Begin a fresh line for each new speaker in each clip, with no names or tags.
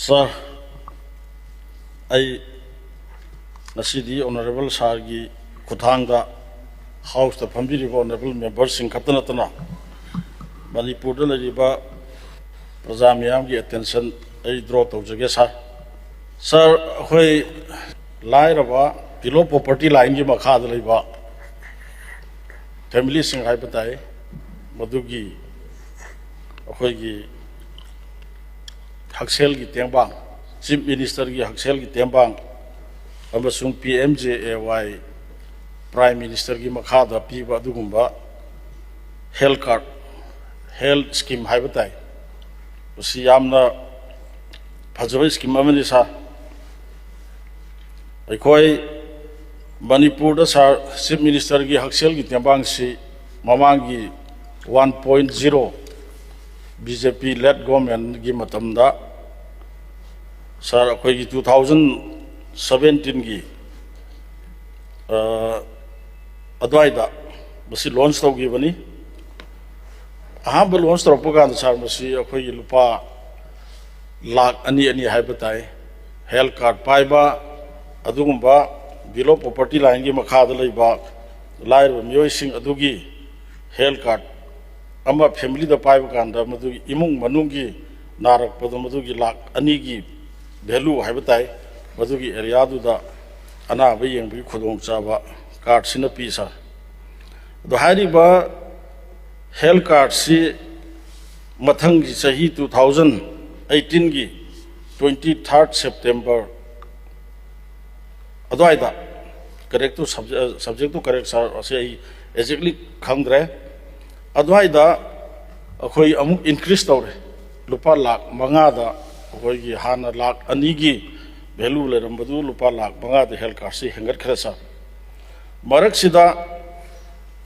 Sir, I Nasidi Honorable Sargi Kutanga House the Family Honorable Members in Katanatana Manipur Riba Prazamiam attention I draw to Jagesa. Sir, Hui Lairava, below property line Gimakadaliba Family Sing Hypatai Madugi Hoigi Haksel ki Tiangbang, Chief Minister ki Haksel ki Tiangbang, amasung PMJAY Prime Minister ki Makhada piba adugumba health card health scheme haibatai usi yamna phajaba scheme amani sa aikoi Manipur da sa Chief Minister ki Haksel ki Tiangbang si mamangi 1.0 BJP led government ki matamda Sir, akwai 2017 ki adwaida basi launch tawgi bani ahamba launch tawpagan sar basi akwai lupa lakh ani haibatai health card paiba adugumba below property line gi makhada leiba lairba miyoi sing adugi health card ama family da paiba kanda madugi imung manungi narak padu madugi lakh ani gi value haibatai madugi area du da ana ba yengbi khudong chaba card sina pisa do hariba health card si mathang gi sahi 2018 gi 23rd September adwaida correct to subject to correct sir ase exactly khangdre adwaida akhoi amuk increase tawre lupa lakh manga da akhoi hana lakh ani gi value lerambadu lupa lakh manga da health card si hengat khrasa marak sida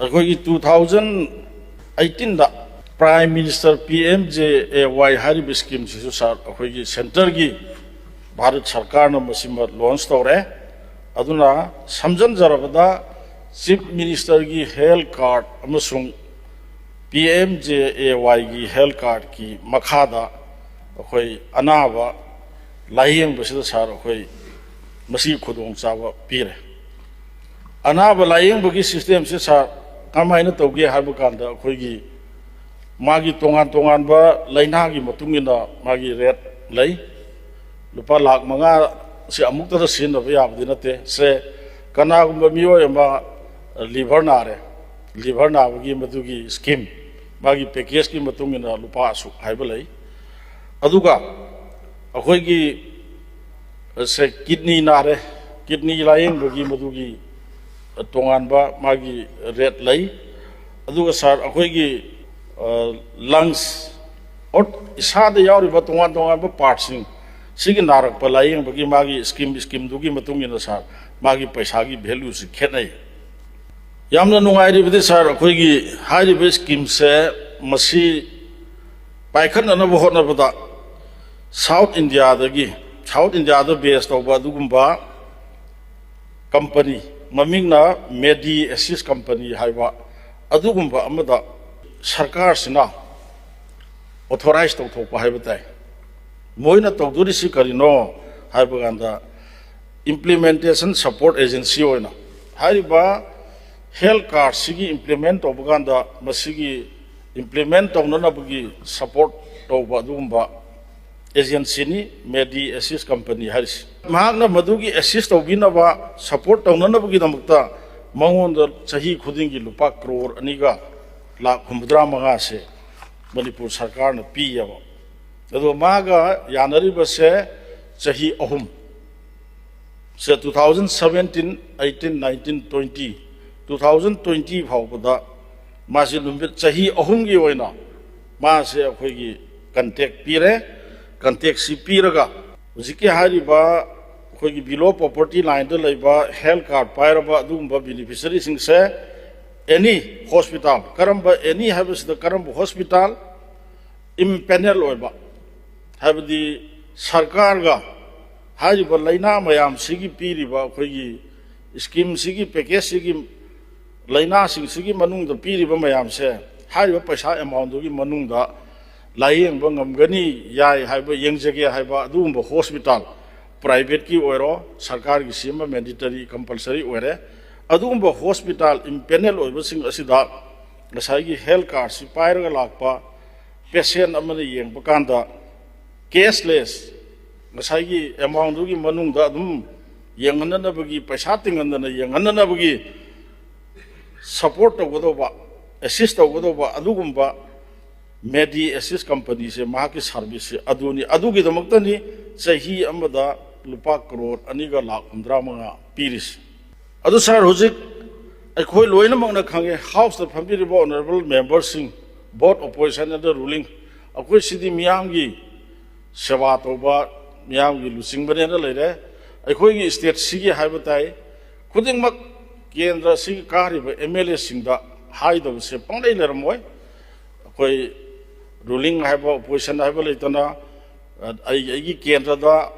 akhoi 2018 da Prime Minister PMJAY harib scheme si sar akhoi center gi Bharat Sarkar na masima launch tawre aduna samjan jarabada Chief Minister gi health card amasung PMJAY gi health card ki makhada akhoi anaba layeng basida sar akhoi masi khudong chawa pire anaba layeng bagi system se sar kamaina tawge harba kanda akhoi gi magi tongan ba laina gi matungina magi rate lay lupa lakh manga si amukta da sin ba yabdi nate se kana gumba miyo ma liver na bagi madugi scheme magi package ki matungina lupa asu haiba lay aduga akhoi gi se kidney nare kidney layeng bagi madugi tongan ba magi rate lay aduga sar akhoi gi lungs or isada yauri ba tongan ba parts sigi narak pa layeng bagi magi scheme dugi matungina sar magi paisa gi value si khenai yamna nungai ri sar akhoi gi hairi be scheme se masi paikhan na bo hotna bada South India da based over dugumba company maming na Medi Assist company haiba adugumba amada sarkar sina authorized to thokpa haibatai moina tawduri si karino haiba ganda implementation support agency oina haiba health card sigi implement obaganda masigi implement tawna bagi support tawba dugumba agency ni Medi Assist company haris mahakna madugi assist tawbina ba support tawna bagi damakta mangonda chahi khudingi lupa crore aniga lakh 53 se Manipur Sarkar na pi yaba ado maga yanari ba se chahi ahum se 2017 18 19 20 2020 phawda masi lumbit chahi ahum gi oina ma se akhoi gi contact pire contact si piraga ujiki hariba akhoi gi below property line da leiba health card pairaba adumba beneficiary sing se any hospital karamba any habis the karamba hospital impanel oiba habdi sarkar ga hariba laina mayam sigi piriba akhoi gi scheme sigi package sigi laina sigi manung da piriba mayam se hariba paisa amount gi manung da layeng bangamgani yai haiba yengjage haiba adumba hospital private ki oiro sarkar ki sima mandatory compulsory oire adumba hospital impanel oibasing asida ngasai gi health card si pairaga lakpa patient amana yengba kanda cashless ngasai gi amount gi manungda adum yenganana bagi paisa tingandana yenganana bagi support tawgodoba assist tawgodoba adugumba Medi Assist Company se mahaki service aduni adugi damakta ni sahi amada lupa crore aniga lakh 15 piris adu sar hojik akhoi loina mangna khange house the family honorable members sing board opposition and the ruling akhoi sidi miyam gi sewa toba miyam gi lusing bane na leire akhoi gi state sigi haibatai khuding mak kendra sigi kari ba MLA singda haido se panglei lermoi akhoi ruling haiba opposition haiba leitana ai kendra da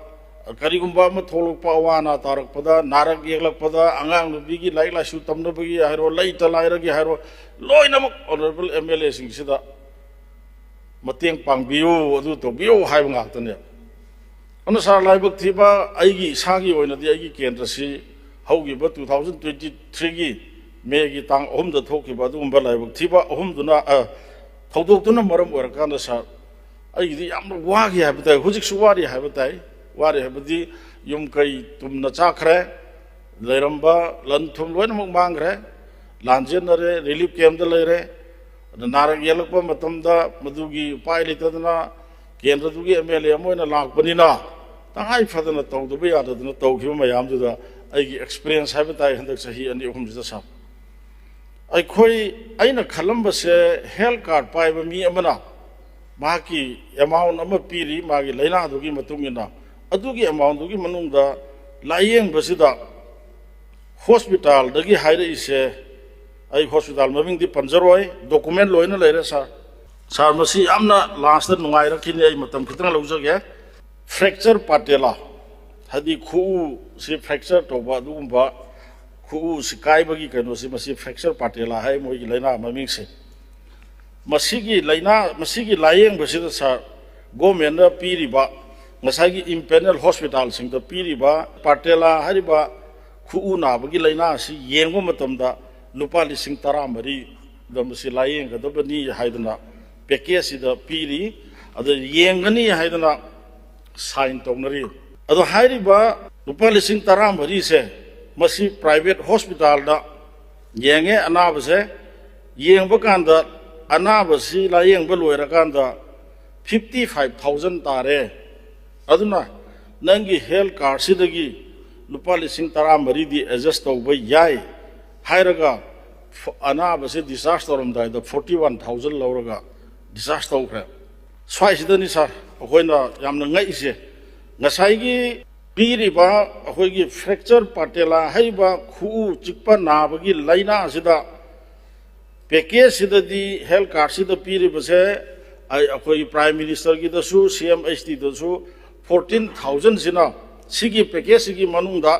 karigumba ma tholokpa wana tarakpada narak yeglakpada angang nubigi lai lasu tamnabagi hairo laita lairagi hairo loinamak honorable MLA sing sida mateng pangbiu adu tobiu haiba ngaktane ana sar laibak thiba aigi sagi oina di aigi kendra si haugi ba 2023 gi me gi tang ohum da thoki ba du umba laibak thiba ohum duna thawdok maram orakanda sa aigi yamna wagi haibata hujik suwari haibata wari habdi yum kai tumna chakre leiramba lan thum loina mong mangre lanjen re relief camp da leire narak yelakpa matamda madugi pai litadna kendra dugi MLA moina lakpanina tangai fadana tawdu be yadadna tawkhiba mayam da aigi experience haibata handak sahi ani ohum jida sa ai khoi aina khalamba se health card pai ba mi amana maki amount ama piri magi laina dugi matungina adugi amount dugi manungda layeng basida hospital dagi haire ise ai hospital maming di panjaroi document loina leire sa sar masi amna last da nungai rakhini ai matam khitang lawjage fracture patela hadi khu si fracture to ba dugumba khu sikai bagi kano si masi fracture patela hai moi gi laina maming se masigi laina masigi layeng basida sa government na piriba ngasagi impanel hospital sing da piriba patela hariba khu na bagi laina si yengbo matamda lupa lising taramari da masi layeng ga dobani haidana package da piri adu yengani haidana sign tonari adu hariba lupa lising taramari se masi private hospital da yenge anabase yengba kanda anabasi layeng ba loira kanda 55,000 tare aduna nangi health card sidagi lupa lising taramari di adjust tawba yai hairaga anabase disaster omdai da 41,000 lauraga disaster okra swai sidani sar akoina yamna ngai ise ngasai gi piriba akhoi fracture patela haiba khu chikpa nabagi laina sida package sida di health card sida piriba se ai akhoi prime minister gi da su CMHD da su 14,000 sina sigi package sigi manungda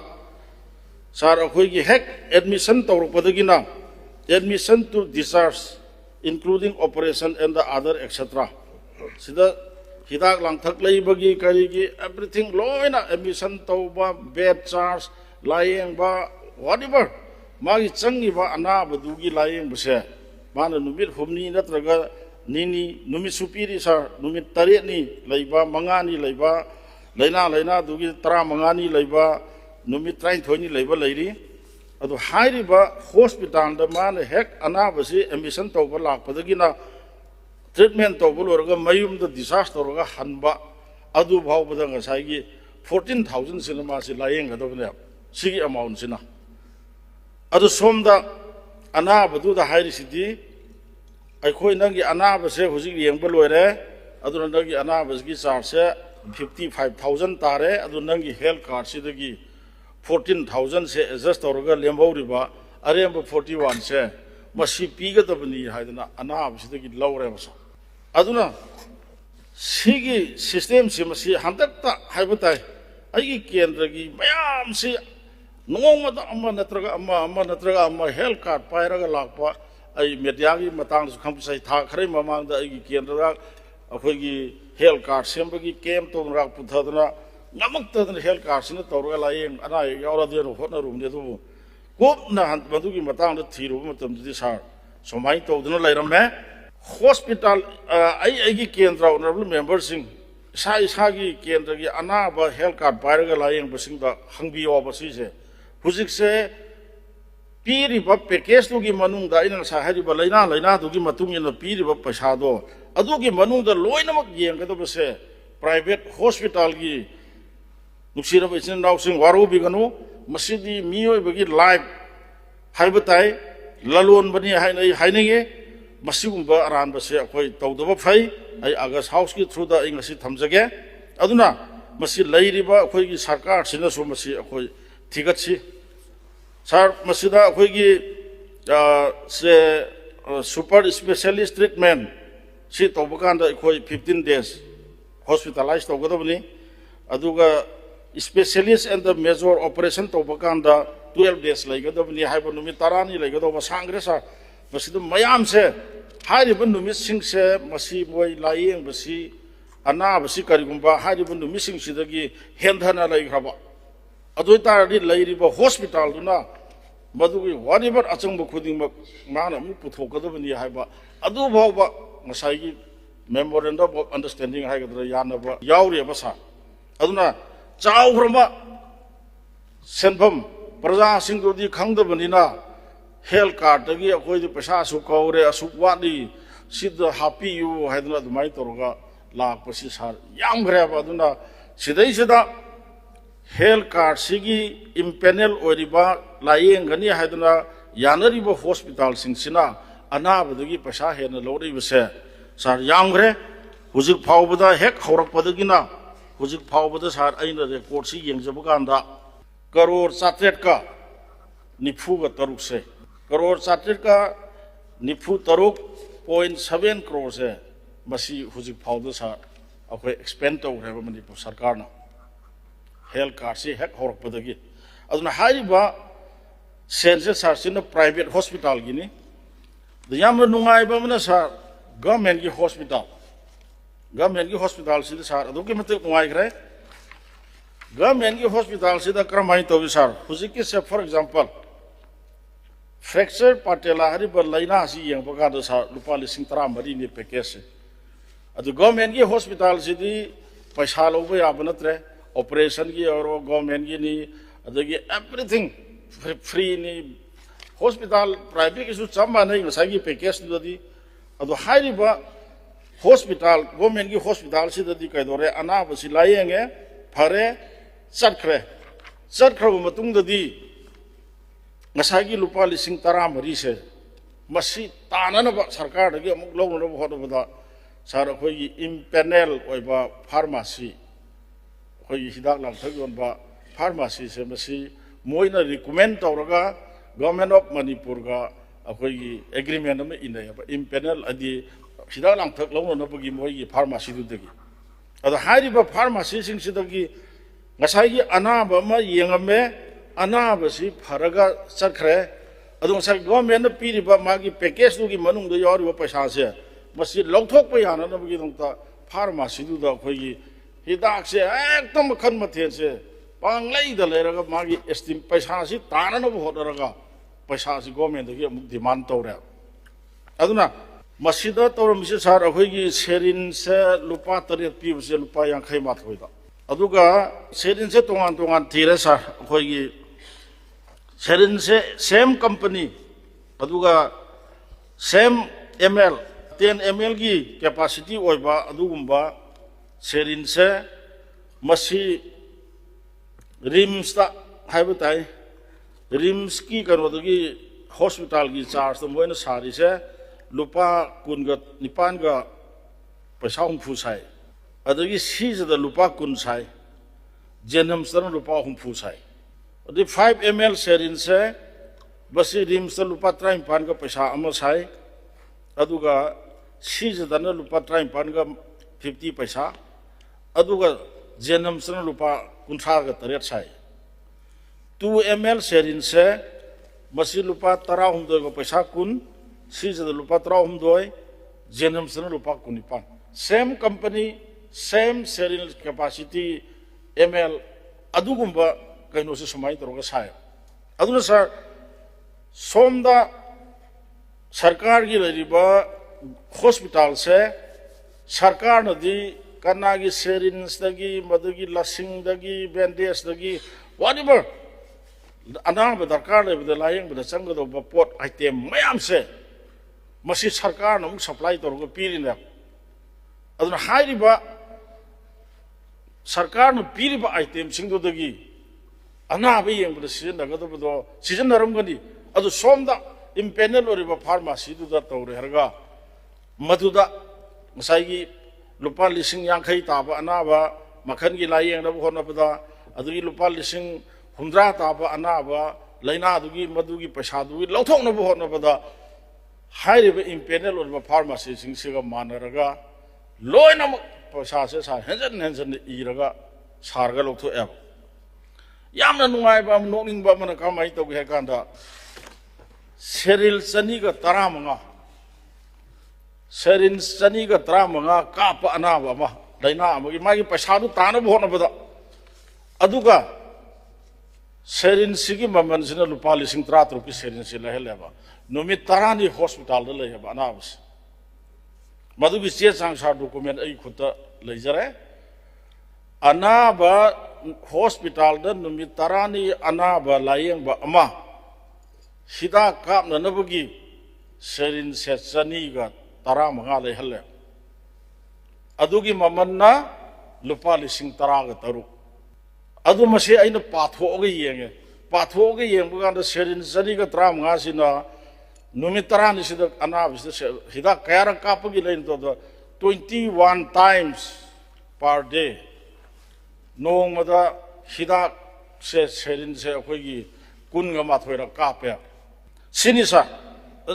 sar akhoi gi hek admission tawrukpadagina admission to discharge including operation and the other etc sida hidak lang thak lay bagi kari gi everything loina admission tawba bed charge layeng ba whatever magi changi ba ana badugi layeng base mana numit humni natraga nini numit supiri sa numit tare ni laiba mangani laiba laina dugi tara mangani laiba numit train thoni laiba lairi adu hairiba hospital da mana hek ana base admission tawba lakpadagina treatment to bulorga mayum da disaster ga hanba adu bhaw badanga saigi 14,000 cinema si layeng gadobne sigi amount sina adu somda ana badu da hairi sidi ai khoi nangi ana ba se huji yengba loire adu nangi ana ba gi charge 55,000 tare adu nangi health card sidagi 14,000 se adjust torga lembawriba aremba 41 se masi piga dabni haidana ana ba sidagi lawre basa aduna sigi system si masi handakta haibatai ai kendra gi mayam si nongma da amma natraga amma health card pairaga lakpa ai media gi matang su khamsai tha khare mamang da ai kendra अखोगी health card सेम्बगी कैम तौनरा पुथदना नमक्तदना health card सिना तौरगा लायेंग अना यावरादेनो होटनारुमने दुबु कोपना मदुगी मतंग थीरुब मतमदि सार समाई तौदना लायरमे हॉस्पिटल आई केंद्र ऑनरेबल मेंबर सिंह इसागी केंद्र की अनाब हेल्थ कार्ड पायरगा लायेंग बसिंग दा हंगबियो बसिसे हुजिक से पीरिब पैकेज तुगी मनुंग दा इना साहरिब लाइना तुगी मतुंग इन पीरिब पैसादो अदुगी मनुंग दा लोइनमक येंगदबसे प्राइवेट हॉस्पिटल की नुसिरब इचिन नाउसिंग वारोबिगनु मसिदी मियोइबगी लाइफ हाइबताई ललोन बनी हाइनगे मसिगुंबा अरानबसे अखोई तौदब फै आई अगस्त हाउस की थ्रू दा इंगसी थमजगे अदुना मसि लैरिबा अखोई सरकार सिना सो मसि अखोई थिगतसी सर मसिदा अखोई से सुपर स्पेशलिस्ट ट्रीटमेंट सी तौबकान दा अखोई 15 days हॉस्पिटलाइज तौगदबनी अदुगा specialist and the major operation तौबकान दा 12 days लैगदबनी हाइबो नुमि तारानी लैगदबा सांग्रे सर मसिद मयाम से हारिब नुमित सिंह से मसी मोय लायेंग बसी अनाबसी करिगुंबा हारिब नुमित सिंह सिदगी हेंधना लैग्रबा अदुई तारदी लैरिब हॉस्पिटल दुना मदुगी वारिबर अचंब खुदिंग माना मु पुथोकदबनी हाइबा अदु भावबा मसाइगी मेमोरेंडम ऑफ अंडरस्टैंडिंग हाइगदरा यानबा यावरि बसा अदुना चाउग्रमा सेनफम प्रजा सिंगदि खंगदबनिना हेल्थ कार्ड दगी अखोई पैसा असुक कौरे असुक वादी सिद हापीयु हाइदना दुमाई तोरगा लापसी सार यामग्रेबा अदुना सिदैसिदा हेल्थ कार्ड सिगी इम्पेनल ओरिबा लायेंगनी हाइदना यानरिबो हॉस्पिटल सिंगसिना अनाबदगी पैसा हेन लौरिबसे सार यामग्रे हुजिक फावबदा हेक हौरकपदगिना हुजिक फावबदा सार अइना रिपोर्ट सि येंजबगांदा करोड़ 7 का निफुगा तरुक से करोड़ 7 का निफु 3.7 करोड़ से मसी हुजिक फाउद सार अखोई एक्सपेंड तौरेबा मणिपुर सरकार ना हेल्थ कार्ड से हेक हौरकपदगी अदुना हारिबा सेंसे सारसिना प्राइवेट हॉस्पिटल गिनी याम नुंगाइबा मना सार गवर्नमेंट की हॉस्पिटल से सार अदुके मते नुंगाइग्रे गवर्नमेंट की हॉस्पिटल से क्रमाई तौबि सार हुजिक से फॉर एग्जांपल फ्रैक्चर पाटेला हरिब लाइना से येंबगा द सार रुपा 13 नि पैकेज से अदु गवर्नमेंट की हॉस्पिटल से दी पैसा लौबा याब नत्रे ऑपरेशन की और गवर्नमेंट की नि अदगी एवरीथिंग फ्री नि हॉस्पिटल प्राइवेट की चम्मा नहीं ngसागी पैकेज ददी अदु हारिबा हॉस्पिटल गवर्नमेंट की हॉस्पिटल से ददी कैदोरे अनाबसि लायेंगे फरे चटख्रब मतुंग ददी ngसागी लुपा 13 से मसी ताननब सरकार दगी अमुक लौनब होदबदा सार अखोई इम्पेनल ओइबा फार्मेसी अखोई हिदाक लांथक योनबा फार्मेसी से मसी मोइना रिकमेंड तौरगा गवर्नमेंट ऑफ मणिपुर का अखोई एग्रीमेंट में इनयब इम्पेनल अदि हिदाक लांथक लौनबगी मोइगी फार्मेसी दुदगी अदा हारिबा फार्मेसी सिंगसिदगी ngसागी अनाब अमा येंगमे अनाबसी फरगा चखरे अदुं सा गवर्नमेंट पीरिबा मागी पैकेज दुगी मनुंग दो यारिबा पैसा से मसी लौथोकपा याननबगी दंता फार्मेसी दुदा अखोई हिदाक से एकदम मखन मथेन से पांगलैदा लेरगा मागी एस्टिम पैसा से ताननब होदरगा पैसा से गवर्नमेंट दगी अमुक डिमांड तौरे अदुना मसीदा तौरमिसे सार अखोई सेरिन से लुपा 3 पीबसे लुपा 50 माथोइदा अदुगा सेरिन से तोंगान थीरे सार अखोई सेरिन से सेम कंपनी अदुगा सेम ml 10 ml की कैपेसिटी ओइबा अदुगुंबा सेरिन से मसी रिम्स ता हाइबताई रिम्स की करोदगी हॉस्पिटल की चार्ज तो मोइन सारी से लुपा 19 का पैसा हुंफु साई अदगी सीजदा लुपा 19 साई जेनम्स ता लुपा हुंफु साई अदि 5 ml सेरिन से बसी रिम्स ता लुपा 53 का पैसा अमा साई अदुगा सीजदा न लुपा 53 का 50 पैसा अदुगा जेनम्स ता लुपा 19 का 3 साई 2 ml सेरिन से मसी लुपा 13 का पैसा 10 सीजदा लुपा 13 जेनम्स ता लुपा 19 same company same serial capacity ml adugumba kaino se sumai toroga sai aduna sir somda sarkar gi lariba hospital se sarkar nadi kanagi serins dagi madugi lasing dagi bandage dagi whatever anang darkar le bda layeng bda chang do pot item mayam se masi sarkar nam supply toroga pirina aduna hairiba sarkar no piriba item singdo dagi anaba yeng bda season daga do bdo season naram gani adu somda impanel oriba pharmacy du da tawre harga maduda ngasai lupa lising yangkai taba anaba makan gi layeng da hona bda adugi lupa lising humdra taba anaba laina adugi madugi paisa dugi lauthok na hona bda hairiba impanel oriba pharmacy sing siga manaraga loina paisa se sa henjan iraga sarga lauthok eb yamna nungai ba nokning ba mana kamai to ge kanda seril chani ga taramanga serin chani ga taramanga kapa anaba ma daina amagi magi paisa du tana bhona bada aduga serin sigi maman sina lupa lising 30 rupees serin sila heleba numit tarani hospital da leheba anabas madugi che sang sa document ai khuta leijare anaba hospital da numit tarani anaba layeng ba ama hida kap na nabugi serin se chani ga tara manga le halle adugi mamanna lupa lising tara ga taru adu mase aina patho ga yeng bugan da serin chani ga tara manga sina numit tarani sida anabis hida kayara kapagi lein to 21 times per day nong mada hida se serin se akhoi kun ga ma thoira kape sinisa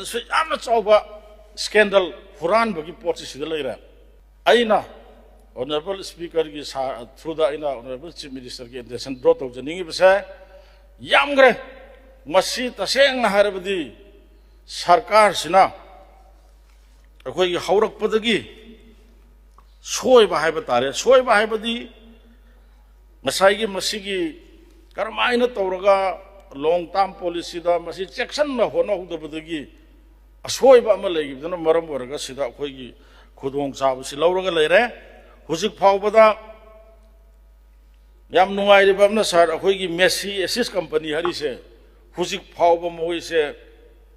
so amna chauba scandal huran bagi potsi sida leira aina honorable speaker gi through the aina honorable chief minister gi intention brought out janingi basa yamgre masi taseng na harabadi sarkar sina akhoi haurak padagi soi ba haiba tare soi ba haibadi masai gi masigi karmaina tawraga long term policy da masi section na hono hudabadagi asoi ba ma legi dana maram waraga sida akhoi gi khudong chabu si lawraga leire hujik phawbada yam nungai ri bamna sar akhoi gi Messi assist company hari se hujik phawba moi se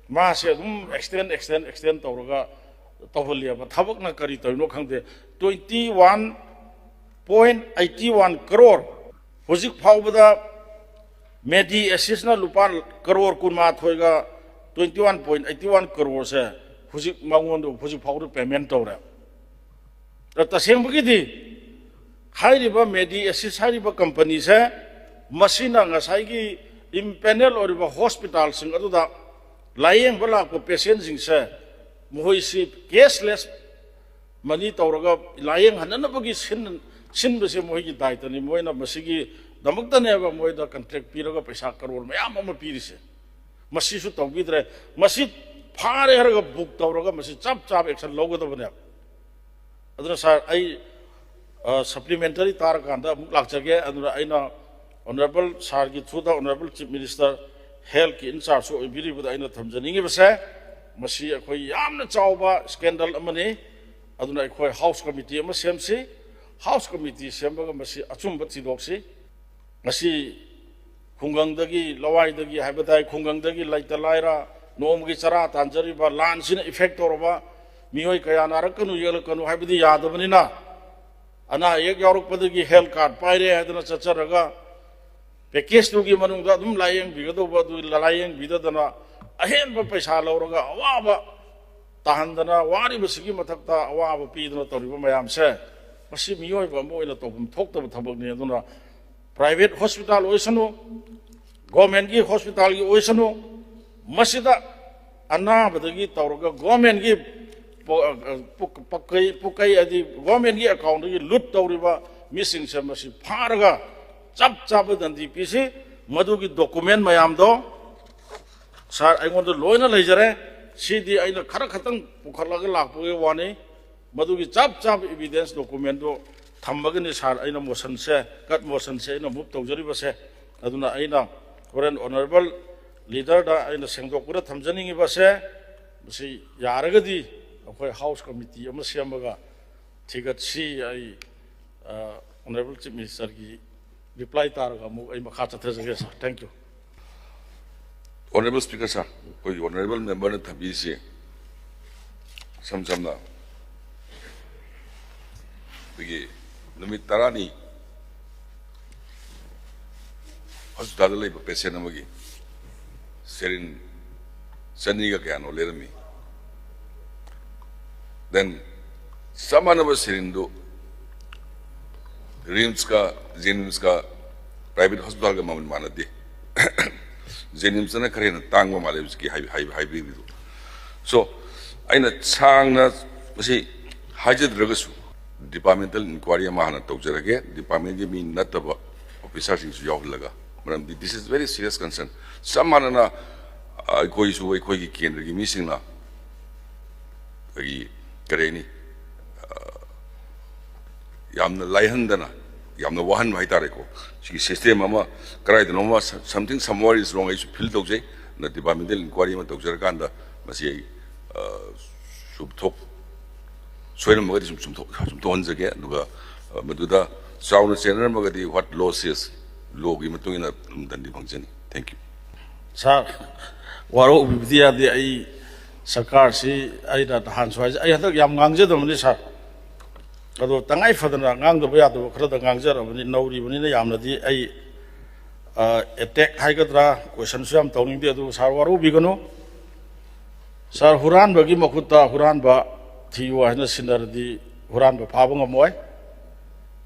ma se dum extend tawraga tawhliya ba thabak na kari tawno khangde 21.81 crore hujik phawbada medi assist na lupa crore kun ma thoiga 21.81 crore se hujik mangon hujik phawdu payment tawra taseng bagi di hairiba medi assist hairiba company se masina ngasai gi impanel oriba hospital sing aduda layeng bala ko patient sing se mohoi si cashless money tawraga layeng hanana bagi sin bese mohoi gi daitani moina masigi damakta ne ba moida contract piraga paisa crore mayam ama pirise masi su tawbidre masi phare harga book tawraga masi chap action logodabane aduna sir ai supplementary tar kanda muk lakjage aduna aina honorable sir gi through the honorable chief minister health ki in charge so ibiri buda aina thamjaningi base masi akhoi yamna chawba scandal amani aduna akhoi house committee ama semsi house committee sembaga masi achumba thidoksi masi khungang lawai dagi haibadai khungang dagi laita laira nom gi chara tanjari ba lan sin effect orba miyoi kaya narakanu yelakanu haibadi yadabanina ana ek yorok padagi health card paire hadana chacharaga package tu gi manung da dum layeng bigado ba du layeng bidadana ahen ba paisa lawraga awaba tahandana wari basigi mathakta awaba pidana toriba mayam se masi miyoi ba moina tobum thokta thabak ne aduna private hospital oisanu government gi hospital gi oisanu masida anna badagi tawraga government gi pukai adi government gi account gi lut tawriba missing se masi pharaga chap dandi pisi madu gi document mayam do sar ai ngon do loina leijare sidi aina khara khatang pukhalaga lakpuge wani मधुगी चाप चाप evidence document दो थम्बगने सार अइना motion से cut motion से अइना move तौजरिबा से अदुना अइना होरेन honourable leader दा अइना सेंगदोकपुरा थमजनिंगिबा से मसी यारगदी अखोय house committee अमा सेमगा थिगत सी आई ऑनरेबल चीफ मिनिस्टर की रिप्लाई तारगा मु अइ मखा चथजगे sir thank you
Honorable Speaker sir, कोई honorable member ने थबी से समझना ये नमित तारानी अस्पताल ले पेशेंट नमगी सेरिन सनी का क्या नो ले रमी then सामान्य बस सेरिन दो रिम्स का जेनिम्स का प्राइवेट हॉस्पिटल का मामला माना दे जेनिम्स ने करे ना तांग में माले उसकी हाई भी दो so अइना चांग ना बसी हाजिर रगसु डिपार्टमेंटल इंक्वायरी माहना तौजरगे डिपार्टमेंट के मीन नतब ऑफिसर सिंह याव लगा मरम this is very serious concern समानना कोई सु कोई की केंद्र की मीसिंग ना की करेनी यामना लाइहंदना यामना वाहन भाई तारे को सी सिस्टम अमा कराई दनो मा something somewhere is wrong is feel तौजे न डिपार्टमेंटल इंक्वायरी में तौजर कांदा मसी सुबथोक सोयरम मगदी सुमथोक हनजगे दुगा मदुदा चाउना चेनर मगदी व्हाट लॉस इज लॉ की मतुंगिना दंदी फंक्शनी थैंक यू
सर वारो बिदिया दे आई सरकार से आई दा हान स्वाइ आई हदक याम गांगजे दमनि सर अदो तंगाई फदना गांग दो या दो खरदा गांगजरबनि नौरिबनि न यामनदी आई अटैक हाइगद्रा क्वेश्चन सु याम तौनिंग दे दो सर वारो बिगनो सर हुरान बगी मखुता हुरान बा थियो हाइना सिनरदी हुरान बा फाबंग मोय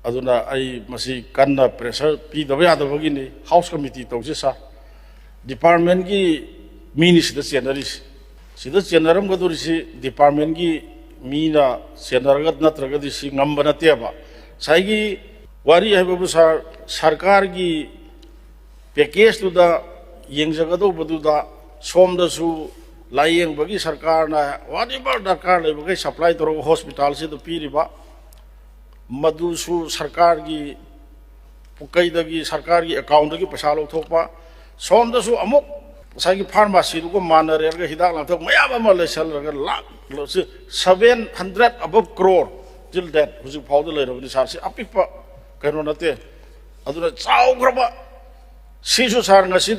अदुना आई मसी कन्ना प्रेशर पी दबे या दबगिनी हाउस कमिटी तौजे सर डिपार्टमेंट की मीनी सिदा चेनरिस सिदा चेनरम गदुरिसि डिपार्टमेंट की मीना चेनरगत नत्रगदि सि ngamba nateba saigi wari haibabu sarkar gi package tu da yengjagado badu da somda su layeng bagi sarkar na whatever darkar le bagi supply toro hospital se to piriba madu su sarkar gi pukai dagi sarkar gi account gi paisa lo thokpa somda su amuk psyche pharmacy को मानरे हिदाक लाथक मयाब अमा लेसल lakh 700 above crore till that हुजु फाउद लेरबनि सार से अपिप कनो नते अदुना चाउग्रबा सिसु सार ngasi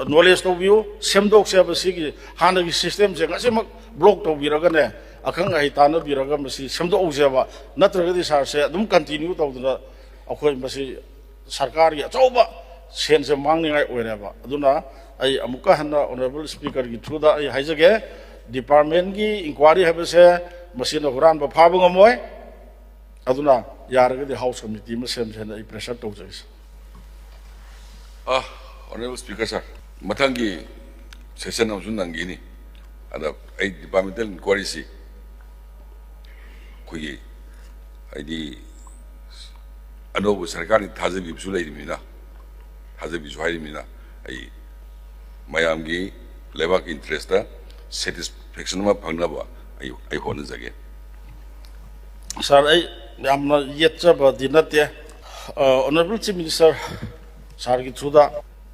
knowledge to view semdok se basi hanagi system se ngasi mak block to biraga ne akhang ai tana biraga masi semdok se ba natraga di sar se adum continue to duna akhoi masi sarkar gi achauba sen se mangni ngai oireba aduna आई अमुका हन्ना honourable speaker की through दा आई हाइजगे department की inquiry है मसीन हुरान फाबंग मोय अदुना यारगदि हाउस कमिटी में सेम सेन आई प्रेशर तौजैस
ऑनरेबल स्पीकर सर मथंगी सेशन अमसु नंगिनी अदा आई डिपार्टमेंटल इंक्वायरी सी कोई आईदी अनोब सरकार नि थाजबि बिसु लेरिमिना थाजबि जुहारिमिना आई मैम की लेबा की इंटरेस्ट सेटिस्फेक्शन में फंगनबा आई होनजगे
सर आई यामना येचबदि नते ऑनरेबल चीफ मिनिस्टर सर की थ्रुदा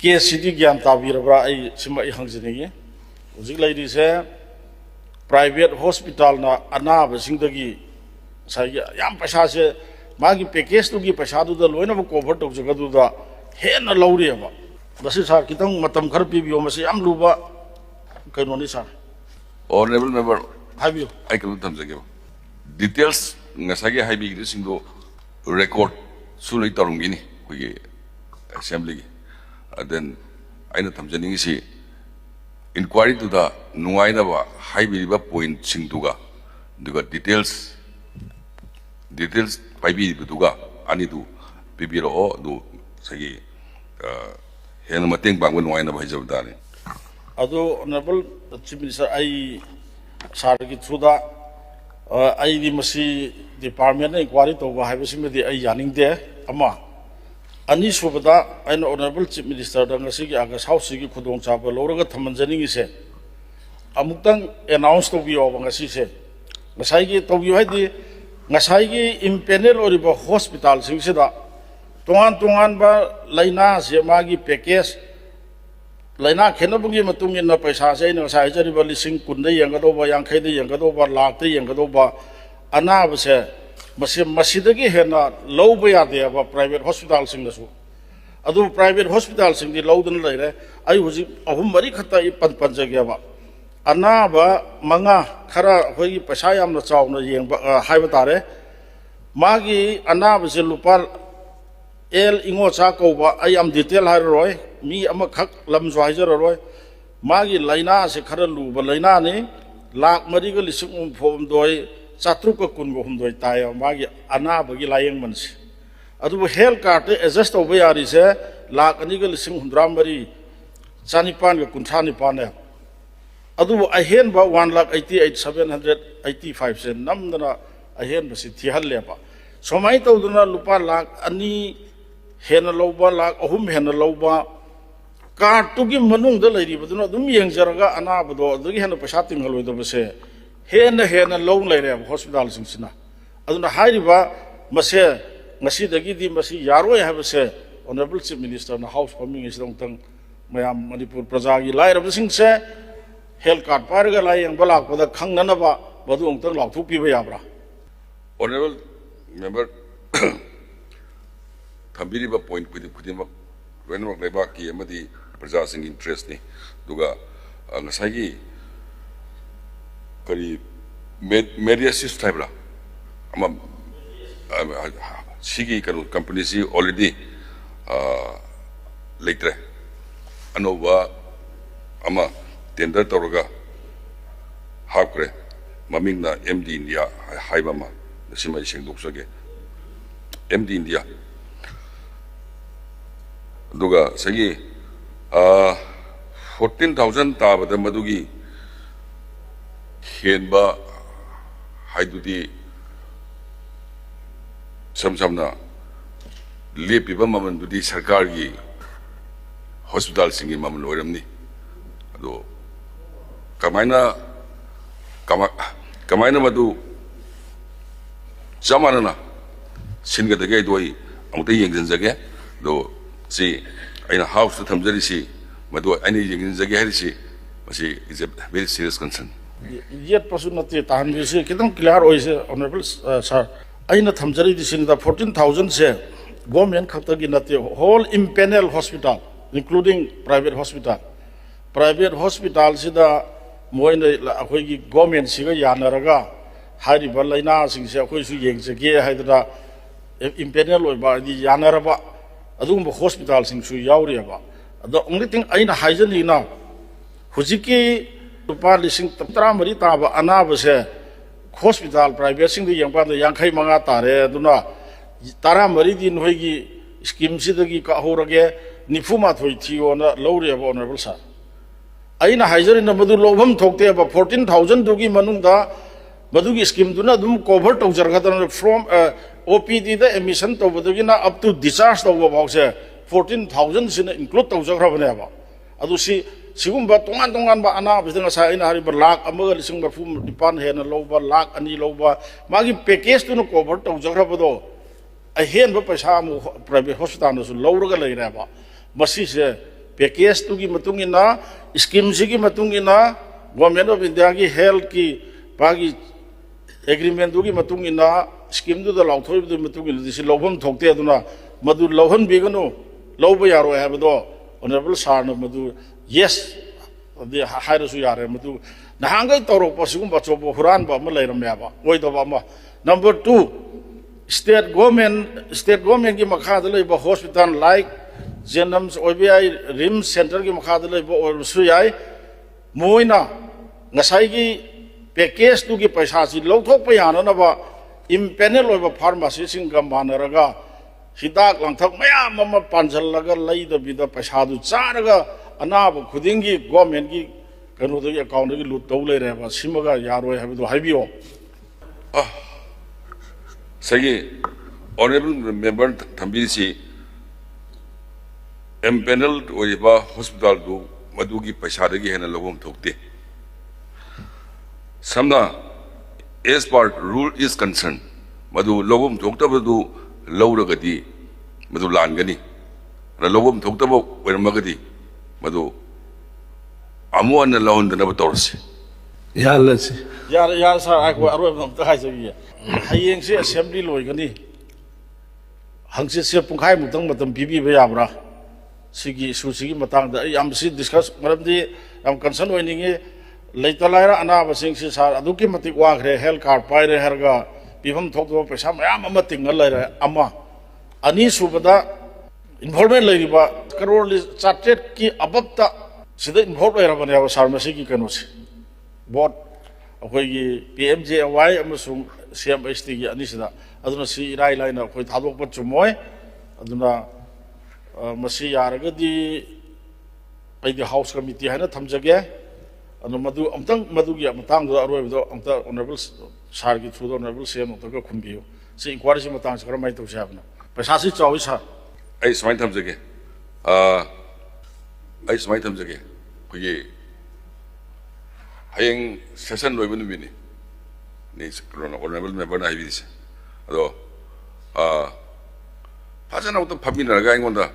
केस सिटी ज्ञान ताबिरबरा आई सिमा आई हंगजनेगी हुजिक लैरि से प्राइवेट हॉस्पिटल ना अनाब सिंगदगी साइ याम पैसा से मागी पैकेज तुगी पैसा दुदा लोइना कवर तौजगदुदा हेन लौरेबा बस सर कितंग मतम खर पीबियो मसे याम लुबा कइनोनी सर
ऑनरेबल मेंबर
हाइबियो
आई कल थमजगे details ngасage Hibi gi सिंगो record सुलै Tarangini कोई असेंबली देन आइना थमजनिंग सि इंक्वायरी टू द नुआइनाबा हाइबिबा पॉइंट सिंगदुगा दुगा डिटेल्स पाइबी दुगा अनि दु पिबिरो दु सगी हेन मतेंग बांग नुआइना भाइजब दाने
अदो ऑनरेबल चीफ मिनिस्टर आई सार की थ्रुदा आई दी मसी डिपार्टमेंट ने इंक्वायरी तो हाइबसी में आई यानिंग दे अमा अनि सुबदा आई ऑनरेबल चीफ मिनिस्टर दंगसी की आगस हाउस की खुदोंग चाबा लोरगा थमनजनिंग से अमुक्तंग अनाउंस तो बियो बंगसी से ngасꯥꯏꯒꯤ ꯇꯧꯕꯤꯌꯨ ꯍꯥꯏꯗꯤ ngасꯥꯏꯒꯤ impanel ꯑꯣꯏꯔꯤꯕ ꯍꯣꯁꯄꯤꯇꯥꯜꯁꯤꯡꯁꯤꯗ ꯇꯣꯉꯥꯟ ꯇꯣꯉꯥꯟꯕ ꯂꯩꯅꯥꯁꯦ ꯃꯥꯒꯤ ꯄꯦꯀꯦꯖ ꯂꯩꯅꯥ ꯈꯦꯠꯅꯕꯒꯤ ꯃꯇꯨꯡ ꯏꯟꯅ ꯄꯩꯁꯥꯁꯦ ꯑꯩꯅ ꯉꯁꯥꯏ ꯍꯥꯏꯖꯔꯤꯕ 10,000ꯗ ꯌꯦꯡꯒꯗꯧꯕ 50ꯗ ꯌꯦꯡꯒꯗꯧꯕ ꯂꯥꯈꯇ ꯌꯦꯡꯒꯗꯧꯕ ꯑꯅꯥꯕꯁꯦ ꯃꯁꯤꯗꯒꯤ ꯍꯦꯟꯅ ꯂꯧꯕ ꯌꯥꯗꯦꯕ ꯄ꯭ꯔꯥꯏꯚꯦꯠ ꯍꯣꯁꯄꯤꯇꯥꯜꯁꯤꯡꯅꯁꯨ ꯑꯗꯨ ꯄ꯭ꯔꯥꯏꯚꯦꯠ ꯍꯣꯁꯄꯤꯇꯥꯜꯁꯤꯡꯗꯤ ꯂꯧꯗꯨꯅ ꯂꯩꯔꯦ ꯑꯩ ꯍꯧꯖꯤꯛ 3-4 ꯈꯛꯇ ꯄꯟꯖꯒꯦꯕ ꯑꯅꯥꯕ 5 ꯈꯔ ꯑꯩꯈꯣꯏꯒꯤ ꯄꯩꯁꯥ ꯌꯥꯝꯅ ꯆꯥꯎꯅ ꯌꯦꯡꯕ ꯍꯥꯏꯕ ꯇꯥꯔꯦ ꯃꯥꯒꯤ ꯑꯅꯥꯕꯁꯦ ꯂꯨꯄꯥ ꯑꯦꯜ ꯏꯉꯣꯆꯥ ꯀꯧꯕ ꯑꯩ ꯌꯥꯝ ꯗꯤꯇꯦꯜ ꯍꯥꯏꯔꯔꯣꯏ ꯃꯤ ꯑꯃꯈꯛ ꯂꯝꯁꯨ ꯍꯥꯏꯖꯔꯔꯣꯏ ꯃꯥꯒꯤ ꯂꯩꯅꯥꯁꯦ ꯈꯔ ꯂꯨꯕ ꯂꯩꯅꯥꯅꯤ $1,39,719 ꯇꯥꯏꯌꯦꯕ ꯃꯥꯒꯤ ꯑꯅꯥꯕꯒꯤ ꯂꯥꯌꯦꯡꯃꯟꯁꯦ ꯑꯗꯨꯕꯨ ꯍꯦꯜꯊ ꯀꯥꯔꯗꯇ ꯑꯦꯗꯖꯁ ꯇꯧꯕ ꯌꯥꯔꯤꯁꯦ $2,83,919 ꯑꯗꯨꯕꯨ ꯑꯍꯦꯟꯕ 1,88,785ꯁꯦ ꯅꯝꯗꯅ ꯑꯍꯦꯟꯕꯁꯤ ꯊꯤꯍꯜꯂꯦꯕ ꯁꯨꯃꯥꯏꯅ ꯇꯧꯗꯅ ꯂꯨꯄꯥ $2 ꯍꯦꯟꯅ ꯂꯧꯕ $3 ꯍꯦꯟꯅ ꯂꯧꯕ ꯀꯥꯔꯗꯇꯨꯒꯤ ꯃꯅꯨꯡꯗ ꯂꯩꯔꯤꯕꯗꯨꯅ ꯑꯗꯨꯝ ꯌꯦꯡꯖꯔꯒ ꯑꯅꯥꯕꯗꯣ ꯑꯗꯨꯒꯤ ꯍꯦꯟꯅ ꯄꯩꯁꯥ ꯇꯤꯡꯍꯜꯂꯣꯏꯗꯕꯁꯦ ꯍꯦꯟꯅ ꯂꯧ ꯂꯩꯔꯦꯕ ꯍꯣꯁꯄꯤꯇꯥꯜꯁꯤꯡꯁꯤꯅ ꯑꯗꯨꯅ ꯍꯥꯏꯔꯤꯕ ꯃꯁꯦ ꯉꯁꯤꯗꯒꯤꯗꯤ ꯃꯁꯤ ꯌꯥꯔꯣꯏ ꯍꯥꯏꯕꯁꯦ ꯑꯣꯅꯔꯦꯕꯜ ꯆꯤꯐ ꯃꯤꯅꯤꯁꯇꯔꯅ ꯍꯥꯎꯁ ꯐꯝꯃꯤꯉꯩꯁꯤꯗ ꯑꯃꯨꯛꯇꯪ ꯃꯌꯥꯝ ꯃꯅꯤꯄꯨꯔ ꯄ꯭ꯔꯖꯥꯒꯤ ꯂꯥꯏꯔꯕꯁꯤꯡꯁꯦ ꯍꯦꯜꯊ ꯀꯥꯔꯗ ꯄꯥꯏꯔꯒ ꯂꯥꯌꯦꯡꯕ ꯂꯥꯛꯄꯗ ꯈꯪꯅꯅꯕ ꯃꯗꯨ ꯑꯃꯨꯛꯇꯪ ꯂꯥꯎꯊꯣꯛꯄꯤꯕ ꯌꯥꯕ꯭ꯔꯥ?
Honorable Member, ꯊꯝꯕꯤꯔꯤꯕ ꯄꯣꯏꯟꯠ ꯈꯨꯗꯤꯡꯃꯛ ꯂꯣꯏꯅꯃꯛ ꯂꯩꯕꯥꯛꯀꯤ ꯑꯃꯗꯤ ꯄ꯭ꯔꯖꯥꯁꯤꯡꯒꯤ ꯏꯟꯇꯔꯦꯁꯅꯤ ꯑꯗꯨꯒ ꯉꯁꯥꯏꯒꯤ ꯀꯔꯤ ꯃꯦꯗꯤꯌꯥꯁꯤꯁ ꯍꯥꯏꯕ꯭ꯔꯥ ꯑꯃ ꯁꯤꯒꯤ ꯀꯩꯅꯣ ꯀꯝꯄꯅꯤꯁꯤ ꯑꯣꯜꯔꯦꯗꯤ ꯂꯩꯇ꯭ꯔꯦ ꯑꯅꯧꯕ ꯑꯃ ꯇꯦꯟꯗꯔ ꯇꯧꯔꯒ ꯍꯥꯞꯈ꯭ꯔꯦ ꯃꯃꯤꯡꯅ MD India ꯍꯥꯏꯕ ꯑꯃ ꯁꯤꯃ ꯑꯩ ꯁꯦꯡꯗꯣꯛꯆꯒꯦ MD India ꯑꯗꯨꯒ ꯉꯁꯥꯏꯒꯤ 14,000 ꯇꯥꯕꯗ ꯃꯗꯨꯒꯤ ꯍꯦꯟꯕ ꯍꯥꯏꯗꯨꯗꯤ ꯁꯝꯅ ꯂꯦꯞꯄꯤꯕ ꯃꯃꯜꯗꯨꯗꯤ ꯁꯔꯀꯥꯔꯒꯤ ꯍꯣꯁꯄꯤꯇꯥꯜꯁꯤꯡꯒꯤ ꯃꯃꯜ ꯑꯣꯏꯔꯝꯅꯤ ꯑꯗꯣ ꯀꯃꯥꯏꯅ ꯃꯗꯨ ꯆꯞ ꯃꯥꯟꯅꯅ ꯁꯤꯟꯒꯗꯒꯦ ꯍꯥꯏꯗꯣ ꯑꯩ ꯑꯃꯨꯛꯇ ꯌꯦꯡꯁꯤꯟꯖꯒꯦ ꯑꯗꯣ ꯁꯤ ꯑꯩꯅ ꯍꯥꯎꯁꯇ ꯊꯝꯖꯔꯤꯁꯤ ꯃꯗꯨ ꯑꯩꯅ ꯌꯦꯡꯁꯤꯟꯖꯒꯦ ꯍꯥꯏꯔꯤꯁꯤ ꯃꯁꯤ ꯏज ꯑꯦ ꯚꯦꯔꯤ ꯁꯤरिꯌꯁ ꯀꯟꯁꯔꯟ
ꯌꯦꯠꯄꯁꯨ ꯅꯠꯇꯦ ꯇꯥꯍꯟꯕꯤꯁꯤ ꯈꯤꯇꯪ ꯀ꯭ꯂꯤꯌꯥꯔ ꯑꯣꯏꯁꯦ ꯑꯣꯅꯔꯦꯕꯜ ꯁꯥꯔ ꯑꯩꯅ ꯊꯝꯖꯔꯤꯁꯤꯅ 14,000ꯁꯦ ꯒꯣꯔꯃꯦꯟ ꯈꯛꯇꯒꯤ ꯅꯠꯇꯦ ꯍꯣꯜ impanel hospital including private hospitalꯁꯤꯗ ꯃꯣꯏꯅ ꯑꯩꯈꯣꯏꯒꯤ ꯒꯣꯔꯃꯦꯟꯁꯤꯒ ꯌꯥꯅꯔꯒ ꯍꯥꯏꯔꯤꯕ ꯂꯩꯅꯥꯁꯤꯡꯁꯦ ꯑꯩꯈꯣꯏꯁꯨ ꯌꯦꯡꯖꯒꯦ ꯍꯥꯏꯗꯅ impanel ꯑꯣꯏꯕ ꯍꯥꯏꯗꯤ ꯌꯥꯅꯔꯕ ꯑꯗꯨꯒꯨꯝꯕ ꯍꯣꯁꯄꯤꯇꯥꯜꯁꯤꯡꯁꯨ ꯌꯥꯎꯔꯤꯑꯕ ꯑꯗꯣ ꯑꯣꯟꯂꯤ ꯊꯤꯡ ꯑꯩꯅ ꯍꯥꯏꯖꯅꯤꯡꯉꯤꯅ ꯍꯧꯖꯤꯛꯀꯤ ꯂꯨꯄꯥ 13,000 ꯇꯥꯕ ꯑꯅꯥꯕꯁꯦ ꯍꯣꯁꯄꯤꯇꯥꯜ ꯄ꯭ꯔꯥꯏꯚꯦꯠꯁꯤꯡꯗ ꯌꯦꯡꯕꯀꯥꯟꯗ 55 ꯇꯥꯔꯦ ꯑꯗꯨꯅ 13ꯗꯤ ꯅꯣꯏꯒꯤ ꯁ꯭ꯀꯤꯝꯁꯤꯗꯒꯤ ꯀꯛꯍꯧꯔꯒꯦ 91 ꯊꯤꯌꯣꯅ ꯂꯧꯔꯦꯕ ꯑꯣꯅꯔꯦꯕꯜ ꯁꯥꯔ ꯑꯩꯅ ꯍꯥꯏꯖꯔꯤꯅ ꯃꯗꯨ ꯂꯧꯐꯝ ꯊꯣꯛꯇꯦꯕ 14,000ꯗꯨꯒꯤ ꯃꯅꯨꯡꯗ ꯃꯗꯨꯒꯤ ꯁ꯭ꯀꯤꯝꯗꯨꯅ ꯑꯗꯨꯝ ꯀꯣꯚꯔ ꯇꯧꯖꯔꯒꯗꯕꯅꯤ ꯐ꯭ꯔꯣꯝ OPDꯗ ꯑꯦꯗꯃꯤꯁꯟ ꯇꯧꯕꯗꯒꯤꯅ ꯑꯞ ꯇꯨ ꯗꯤꯁꯆꯥꯔꯖ ꯇꯧꯕ ꯐꯥꯎꯁꯦ 14,000ꯁꯤꯅ ꯏꯟꯀ꯭ꯂꯨꯗ ꯇꯧꯖꯈ꯭ꯔꯕꯅꯦꯕ ꯑꯗꯨ सिगुम्बा तोंगान तोंगान अनाबसिद $1,34,9 हेन लौबा $2 लौबा मागी पैकेज तुन कवर तौजग्रबदो अहेनब पैसा प्राइवेट हॉस्पिटल लौरगा लेरेबा मसीसे पैकेज तुगी मतुंगिना स्कीम सिगी मतुंगिना गवर्नमेंट ऑफ इंडिया की हेल्थ की बागी एग्रीमेंट दुगी मतुंगिना स्कीम दुदा लाउथोइबदु मतुंगिना दिसि लौफम थोक्ते अदुना मदु लौहन बिगनो लौबा यारो हैबदो ऑनरेबल सार न मदु yes the hydrosu yare madu nahangai toro pasigum bachobo huran ba ma leiram yaba oidoba ma number 2 state government ki makha da leiba hospital like Jennings OBI RIMS center ki makha da leiba orsu yai moina ngasai ki package tu ki paisa si lowthok pa yana na ba impanel oiba pharmacy sing ga manaraga hidak langthak mayam ma panjal laga leida bida paisa du charaga Anab खुदिंगी government की कनो तो account की लूट तौ ले रहे सिमगा यारो है तो हाइबियो
सही ऑनरेबल मेंबर थंबीसी एम्पेनल ओइबा हॉस्पिटल दो मदुगी पैसा दगी हेन लगोम थोकते समना as per rule is concerned, madu logum thoktabadu lawragadi madu langani ra logum thoktabo oiramagadi madu amu an lahundana batorse
Yalasi.
yar sar ai ko aroi bam ta hai jagi hayeng se assembly loi gani hangse se pungkhai mutang matam bibi ba yabra sigi su sigi matang da am si discuss maramdi am concern oiningi leitalaira ana basing si sar aduki mati wa gre health card pai re herga pibam thok do pesa mayam ama tingal lai re ama ani subada involvement lai riba crore charted ki abapta sida involve lai rabane aba sar masi ki kanu si board akhoi PMJY amasung CMST gi ani sida aduna si irai laina akhoi thadok pa chumoi aduna masi yaragadi paidi house committee haina thamjage anu madu amtang madu gi matang do aroi do amta honorable sar gi through honorable CM to ka khumbiyo si inquiry si matang sakra mai to sabna paisa si chawi sa
ai smai thamjage ai smai thamjage khoi hayeng session loibu numini ni honorable member na hibisi ado fajana uta phamina ga ingonda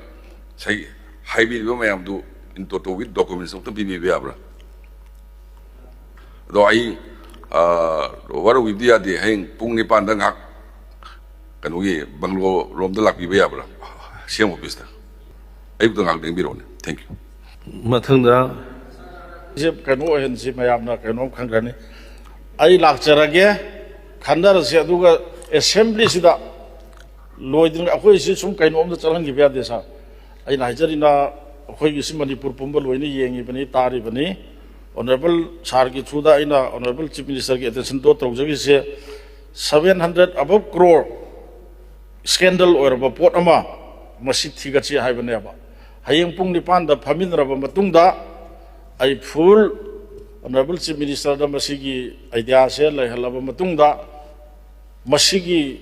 sai haibi bo mayam du in toto with documents uta bibi be abra ado ai waru widia de heng pung ni pan da ngak kanugi banglo rom da lakbi be abra siam office da ai uta ngak deng biro ne thank you
Mathangda.
je kanu hen si mayam na kanu khangrani ai lakcharage khandar se aduga assembly sida loiding akhoi si sum kaino om da chalang gi bya de sa ai na hajarina akhoi gi si manipur pumba loini yengi bani tari bani honorable sar gi thuda ina honorable chief minister gi attention to tawjagi se 700 above crore scandal or ba pot ama masi thiga chi haibane ba hayeng pung nipan da phamin raba matungda ai full honorable chief minister da masigi idea se lai halaba matungda masigi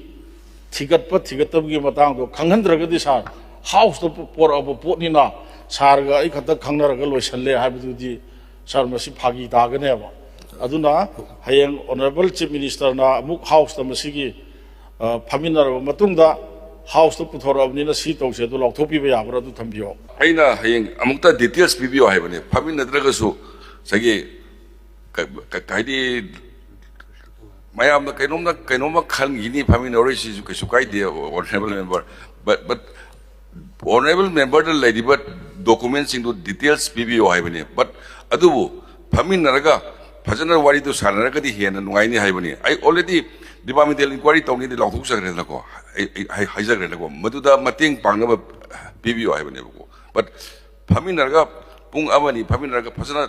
thigattabgi matang do khanghandragadi sar house to por abo potnina sar ga ai khata khangnaraga loisalle habududi sar masi phagi dagane ba aduna hayeng honorable chief minister na amuk house da masigi phaminaraba matungda house to puthorabnina si tawse do lakthopi ba yabra du thambiyo
aina hayeng amukta details bibiyo haibane phamin nadragasu sagi kaidi mayam na kainom khan gini phamin ori si su kai de honorable member but honorable member the lady but documents into details bibiyo haibane but adubu phamin naraga phajana wari to sanaraga di hena nungai ni haibane I already departmental inquiry tawni de lathuk sagre na ko ai haijagre na ko maduda mating pangna bibiyo haibane ko but phamin naraga pung amani phamin naraga phajana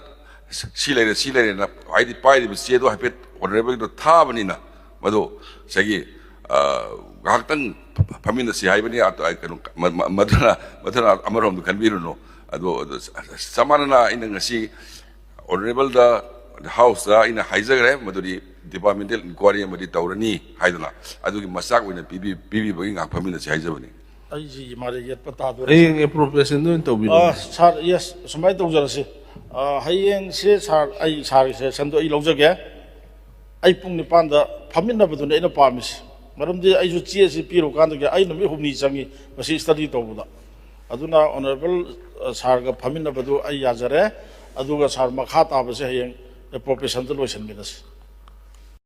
silere na aidi pai di sedo hapet honorable do thabani na madu sagi gaktang phamin si haibani ato ai kanu madana amarom du kanbiru no ado samana ina ngasi honorable da house da ina haijagre maduri departmental inquiry madi tawrani haidana adugi masak wina bibi bagi ngak phamin si haijabani
ai ji mare yet pata do
Ayeng appropriation do into bill.
sar yes sumai tawjarasi hayeng se sar ai sar se sando ai lojage ai pung ni panda phaminna baduna ina pamis maramdi ai ju chi si piro kan ge ai numi humni changi masi study tawbuda aduna honorable sar ga phaminna badu ai yajare aduga sar makha ta ba se hayeng appropriation to loisan midas